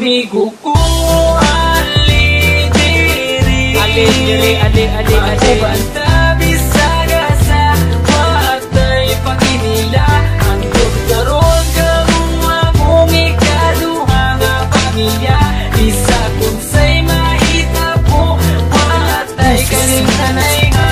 amigo ko. Ali diri, ali diri, ali ali ali. Banta bisaga sa watay paginila. Ang karon kamong akong ikaduha nga pamilya. Isa kung say mahitabo, watay kalimtanay nga.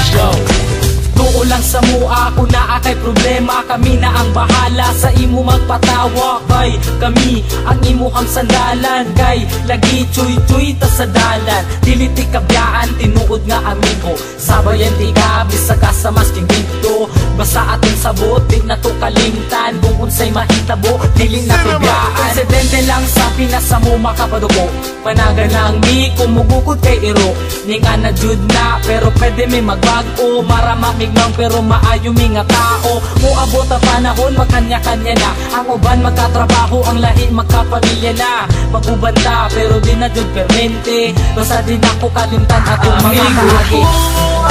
Tuo lang sa mua, kung naa kay problema, kami na ang bahala sa imo magpatawa. Kay kami ang imuhang sandalan, kay lagi chuy-chuy ta sa dalan. Dili ti kabyaan, tinuod nga amigo, sabayan ti ka, bisa ka sa masking dito. Basta atong sabot, di na to kalimtan. Kung unsay mahitabo, dili na kabyaan. Presidente lang sa pinasa mo makapadugo, panaga lang mi kumugukod kay iro. Ninga na jud na, pero pwede may magbago. Marama migmang pero maayo mi nga tao. Muabot ang panahon, magkanya-kanya na. Ang uban magkatrabaho, ang lahi magkapamilya na. Magubanda, pero di na jud permente. Basta di na ko kalimtan atong mga kaagi.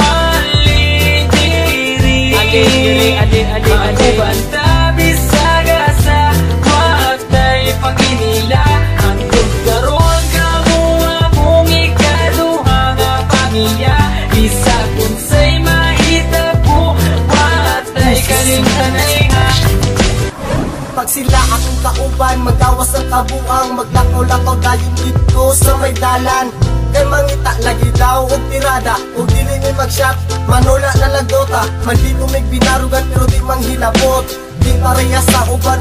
Ali diri, ali diri, ali ali ali. Banta bisaga sa watay paginila. Ang karon kamong akong ikaduha nga pamilya. Isa kung say mahitabo, watay kalimtanay nga. Pag sila akong kauban, magawas ang kabuang, maglakaw-lakaw dayon dito sa may dalan. Kay mangita lagi daw og tirada, og dili mi mag-shop, manula na lagota. Man di lumig binarugan pero di manghilabot, di pareha sa uban.